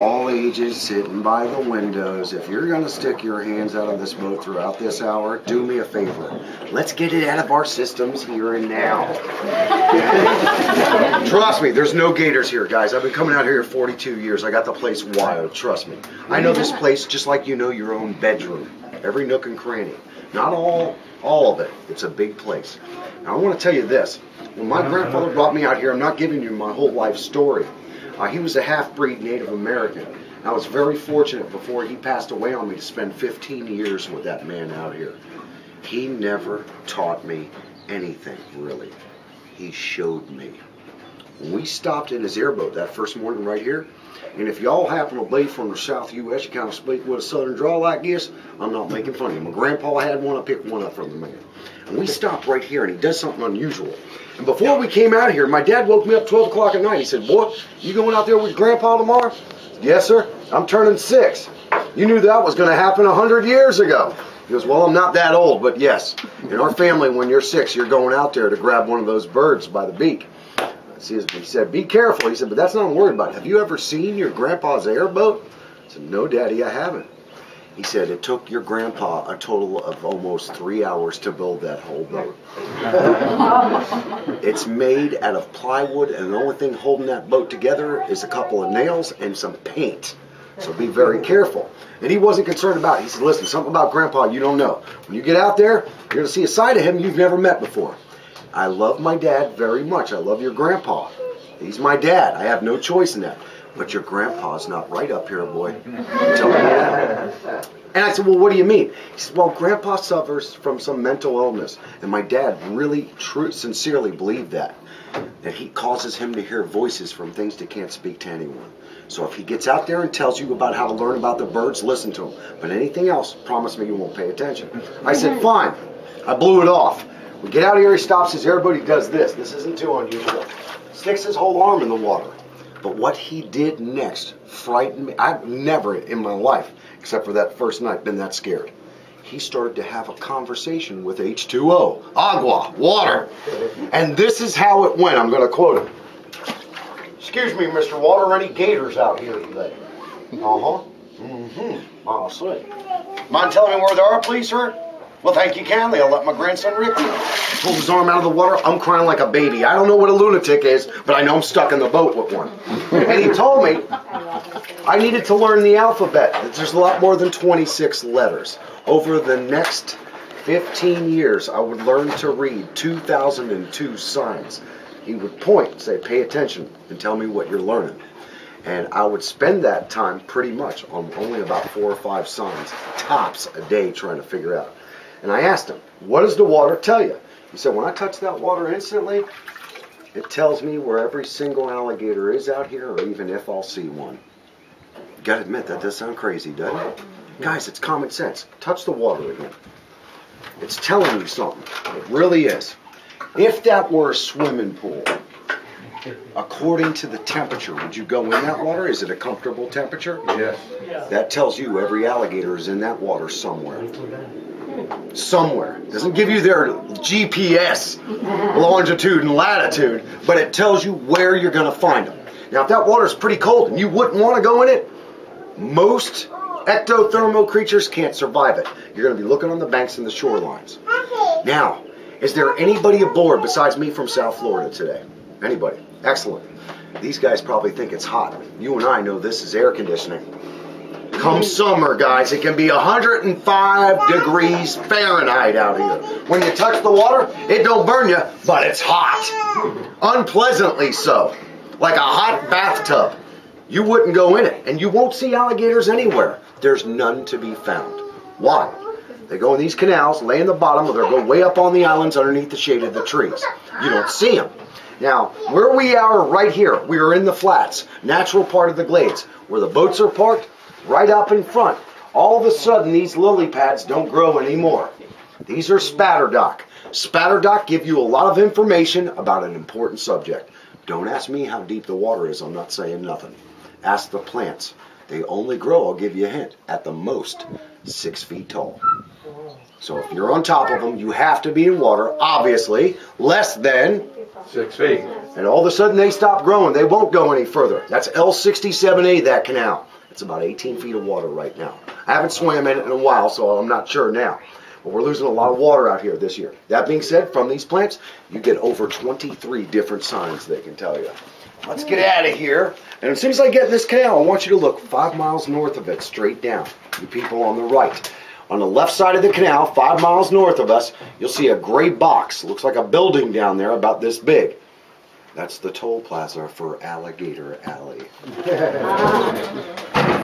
All ages sitting by the windows. If you're going to stick your hands out of this boat throughout this hour, do me a favor. Let's get it out of our systems here and now. Trust me, there's no gators here, guys. I've been coming out here 42 years. I got the place wild, trust me. I know this place just like you know your own bedroom. Every nook and cranny. Not all of it. It's a big place. Now, I want to tell you this. When my grandfather brought me out here, I'm not giving you my whole life story. He was a half-breed Native American. I was very fortunate before he passed away on me to spend 15 years with that man out here. He never taught me anything, really. He showed me. When we stopped in his airboat that first morning right here, and if y'all happen to be from the South U.S., you kind of speak with a southern drawl like this, I'm not making fun of you. My grandpa had one, I picked one up from the man. And we stopped right here, and he does something unusual. And before we came out here, my dad woke me up 12 o'clock at night. He said, "Boy, you going out there with Grandpa tomorrow?" "Yes, sir. I'm turning 6. "You knew that was going to happen 100 years ago. He goes, "Well, I'm not that old, but yes. In our family, when you're 6, you're going out there to grab one of those birds by the beak." He said, "Be careful." He said, "But that's not what I'm worried about. Have you ever seen your grandpa's airboat?" I said, "No, Daddy, I haven't." He said, "It took your grandpa a total of almost 3 hours to build that whole boat." It's made out of plywood, and the only thing holding that boat together is a couple of nails and some paint. So be very careful. And he wasn't concerned about it. He said, "Listen, something about Grandpa you don't know. When you get out there, you're going to see a side of him you've never met before." I love my dad very much. I love your grandpa. He's my dad. I have no choice in that. But your grandpa's not right up here, boy. I'm telling you that. And I said, "Well, what do you mean?" He said, "Well, Grandpa suffers from some mental illness." And my dad really, sincerely believed that he causes him to hear voices from things that can't speak to anyone. So if he gets out there and tells you about how to learn about the birds, listen to him. But anything else, promise me you won't pay attention. I said, "Fine." I blew it off. We get out here, he stops his airboat, he does this. This isn't too unusual. Sticks his whole arm in the water. But what he did next frightened me. I've never in my life, except for that first night, been that scared. He started to have a conversation with H2O, agua, water. And this is how it went. I'm going to quote him. "Excuse me, Mr. Water, any gators out here today?" "Uh-huh. Mm-hmm. I'll see. Mind telling me where they are, please, sir?" "Well, thank you kindly. I'll let my grandson Rick know." He pulled his arm out of the water. I'm crying like a baby. I don't know what a lunatic is, but I know I'm stuck in the boat with one. And he told me I needed to learn the alphabet. There's a lot more than 26 letters. Over the next 15 years, I would learn to read 2002 signs. He would point and say, "Pay attention," and tell me what you're learning. And I would spend that time pretty much on only about 4 or 5 signs, tops a day, trying to figure out. And I asked him, "What does the water tell you?" He said, "When I touch that water instantly, it tells me where every single alligator is out here, or even if I'll see one." You gotta admit, that does sound crazy, doesn't it? Guys, it's common sense. Touch the water again. It's telling you something. It really is. If that were a swimming pool, according to the temperature, would you go in that water? Is it a comfortable temperature? Yes. That tells you every alligator is in that water somewhere. Somewhere. It doesn't give you their GPS, longitude and latitude, but it tells you where you're going to find them. Now, if that water is pretty cold and you wouldn't want to go in it, most ectothermal creatures can't survive it. You're going to be looking on the banks and the shorelines. Now, is there anybody aboard besides me from South Florida today? Anybody? Excellent. These guys probably think it's hot. You and I know this is air conditioning. Come summer, guys, it can be 105 degrees Fahrenheit out here. When you touch the water, it don't burn you, but it's hot. Unpleasantly so. Like a hot bathtub. You wouldn't go in it, and you won't see alligators anywhere. There's none to be found. Why? They go in these canals, lay in the bottom, or they'll go way up on the islands underneath the shade of the trees. You don't see them. Now, where we are right here, we are in the flats, natural part of the glades, where the boats are parked, right up in front. All of a sudden, these lily pads don't grow anymore. These are spatterdock. Spatterdock give you a lot of information about an important subject. Don't ask me how deep the water is. I'm not saying nothing. Ask the plants. They only grow, I'll give you a hint, at the most 6 feet tall. So if you're on top of them, you have to be in water, obviously, less than 6 feet. And all of a sudden they stop growing. They won't go any further. That's L67A, that canal. It's about 18 feet of water right now. I haven't swam in it in a while, so I'm not sure now. But we're losing a lot of water out here this year. That being said, from these plants, you get over 23 different signs they can tell you. Let's get out of here. And as soon as I get in this canal, I want you to look 5 miles north of it, straight down. You people on the right. On the left side of the canal, 5 miles north of us, you'll see a gray box. Looks like a building down there about this big. That's the toll plaza for Alligator Alley.